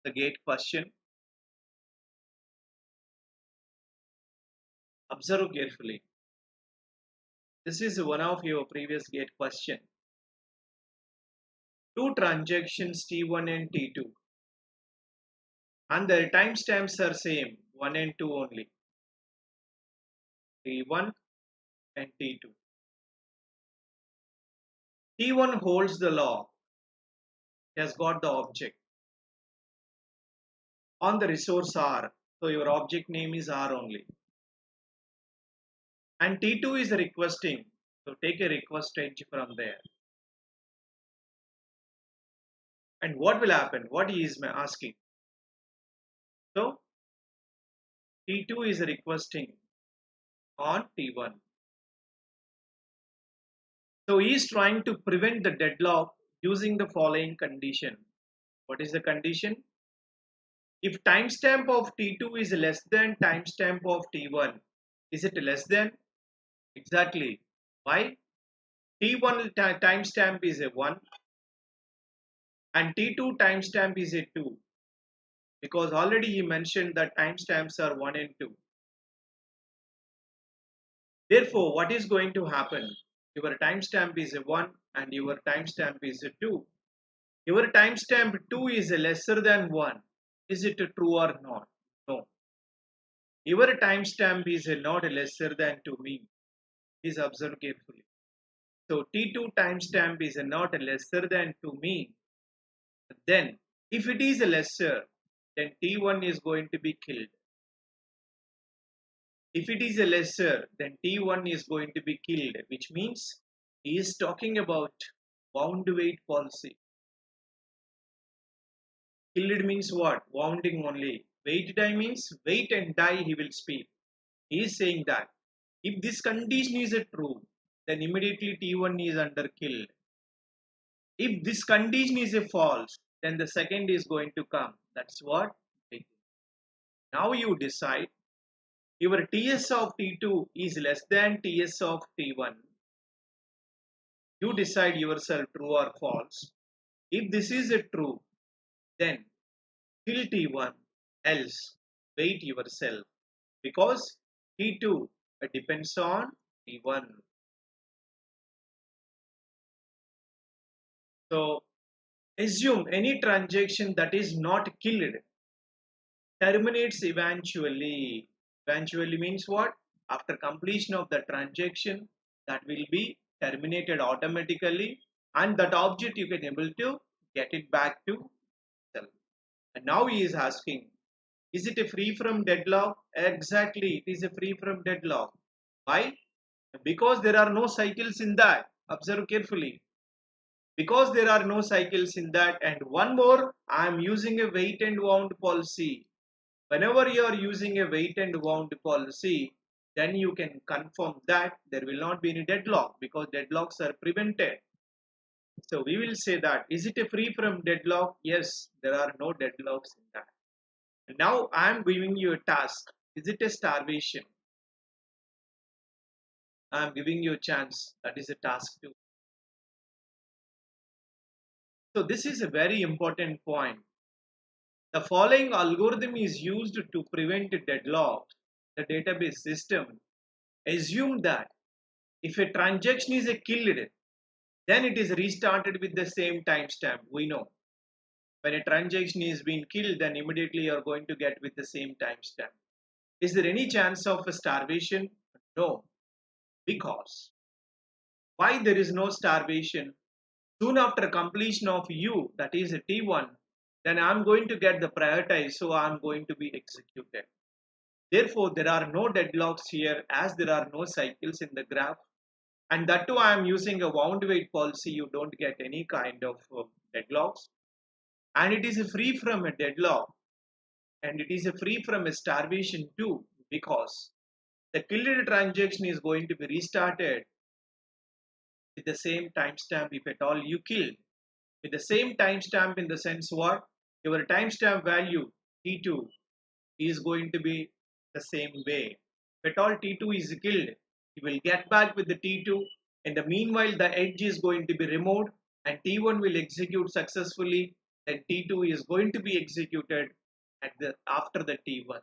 the gate question. Observe carefully. This is one of your previous gate question. Two transactions T1 and T2 and their timestamps are same 1 and 2 only. T1 and T2. T1 holds the law, has got the object on the resource R. So your object name is R only. And T2 is requesting. So take a request edge from there. And what will happen? What he is asking? So T2 is requesting on T1. So he is trying to prevent the deadlock using the following condition. What is the condition? If timestamp of T2 is less than timestamp of T1, is it less than? Exactly. Why? T1 timestamp is a 1 and T2 timestamp is a 2, because already he mentioned that timestamps are 1 and 2. Therefore, what is going to happen? Your timestamp is a 1 and your timestamp is a 2. Your timestamp 2 is lesser than 1. Is it true or not? No. Your timestamp is not lesser than to me. Please observe carefully. So T2 timestamp is not lesser than to me. Then if it is lesser, then T1 is going to be killed. If it is a lesser, then T1 is going to be killed, which means he is talking about wound weight policy. Killed means what? Wounding only. Weight die means wait and die he will speak. He is saying that if this condition is a true, then immediately T1 is under killed. If this condition is a false, then the second is going to come. That's what. Now you decide your TS of T2 is less than TS of T1. You decide yourself true or false. If this is a true, then kill T1, else wait yourself, because T2 depends on T1. So assume any transaction that is not killed terminates eventually. Eventually means what? After completion of the transaction, that will be terminated automatically, and that object you can able to get it back to self. And now he is asking, is it a free from deadlock? Exactly, it is a free from deadlock. Why? Because there are no cycles in that. Observe carefully. Because there are no cycles in that, and one more, I am using a wait and wound policy. Whenever you are using a wait and wound policy, then you can confirm that there will not be any deadlock, because deadlocks are prevented. So we will say that, is it a free from deadlock? Yes, there are no deadlocks in that. And now I am giving you a task. Is it a starvation? I am giving you a chance. That is a task 2. So this is a very important point. The following algorithm is used to prevent deadlock. The database system assume that if a transaction is killed, then it is restarted with the same timestamp. We know when a transaction is being killed, then immediately you are going to get with the same timestamp. Is there any chance of a starvation? No, because why there is no starvation? Soon after completion of U, that is a T1, then I am going to get the prioritized, so I am going to be executed. Therefore, there are no deadlocks here, as there are no cycles in the graph. And that too, I am using a wound weight policy. You don't get any kind of deadlocks. And it is free from a deadlock. And it is free from a starvation too, because the killed transaction is going to be restarted with the same timestamp if at all you kill. With the same timestamp in the sense what? Your timestamp value T2 is going to be the same way. If at all T2 is killed, you will get back with the T2. In the meanwhile, the edge is going to be removed and T1 will execute successfully. Then T2 is going to be executed after the T1.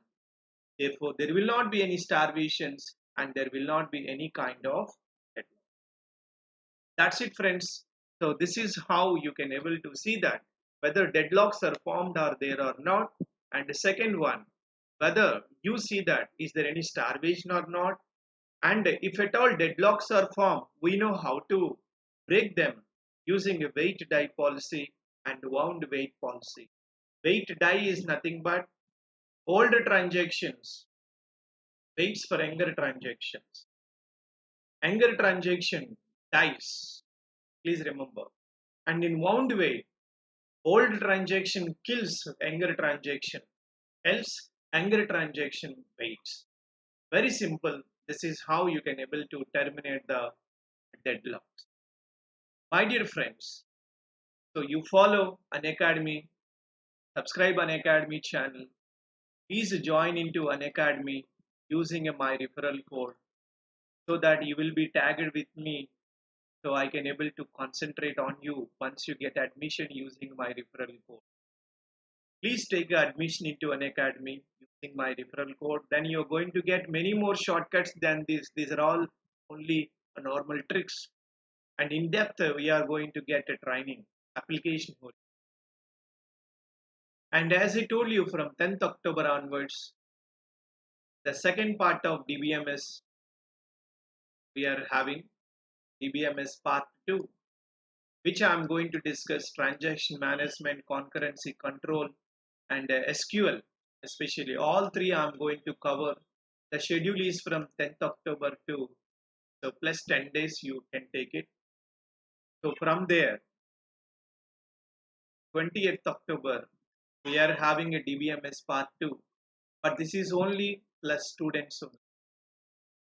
Therefore, there will not be any starvations and there will not be any kind of deadlock. That's it, friends. So this is how you can able to see that whether deadlocks are formed or there or not. And the second one, whether you see that is there any starvation or not. And if at all deadlocks are formed, we know how to break them using a wait die policy and wound weight policy. Wait die is nothing but old transactions waits for younger transactions. Younger transaction dies. Please remember. And in wound weight, Old transaction kills younger transaction, else younger transaction waits. Very simple. This is how you can able to terminate the deadlocks. My dear friends, so you follow Unacademy, subscribe Unacademy channel. Please join into Unacademy using my referral code so that you will be tagged with me so I can able to concentrate on you once you get admission using my referral code. Please take admission into Unacademy using my referral code. Then you're going to get many more shortcuts than this. These are all only normal tricks. And in depth, we are going to get a training application. And as I told you, from 10th October onwards, the second part of DBMS we are having DBMS part 2, which I am going to discuss transaction management, concurrency control, and SQL. Especially all three I am going to cover. The schedule is from 10th October to so plus 10 days you can take it. So from there, 20th October, we are having a DBMS part 2, but this is only plus students only.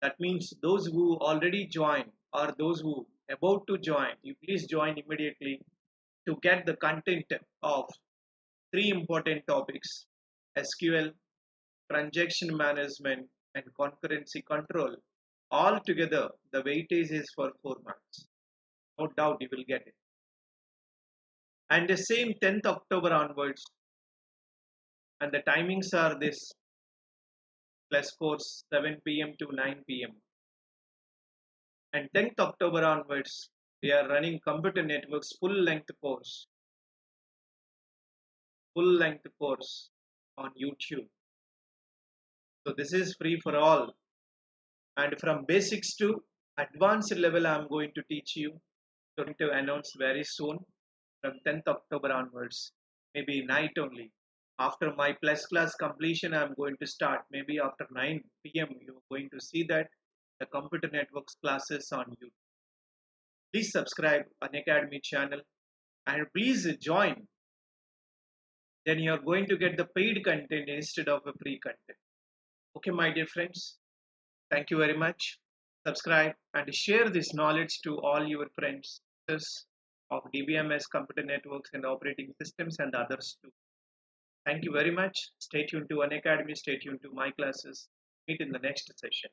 That means those who already joined or those who about to join, you please join immediately to get the content of three important topics: SQL, transaction management, and concurrency control. All together, the weightage is for 4 months. No doubt you will get it. And the same 10th October onwards, and the timings are this plus course 7 p.m. to 9 p.m. And 10th October onwards, we are running computer networks full length course on YouTube. So this is free for all. And from basics to advanced level, I'm going to teach you. Going to announce very soon from 10th October onwards, maybe night only. After my plus class completion, I'm going to start. Maybe after 9 p.m., you're going to see that the computer networks classes on YouTube. Please subscribe Unacademy channel and please join. Then you're going to get the paid content instead of a free content. Okay, my dear friends. Thank you very much. Subscribe and share this knowledge to all your friends of DBMS, computer networks and operating systems and others too. Thank you very much. Stay tuned to Unacademy. Stay tuned to my classes. Meet in the next session.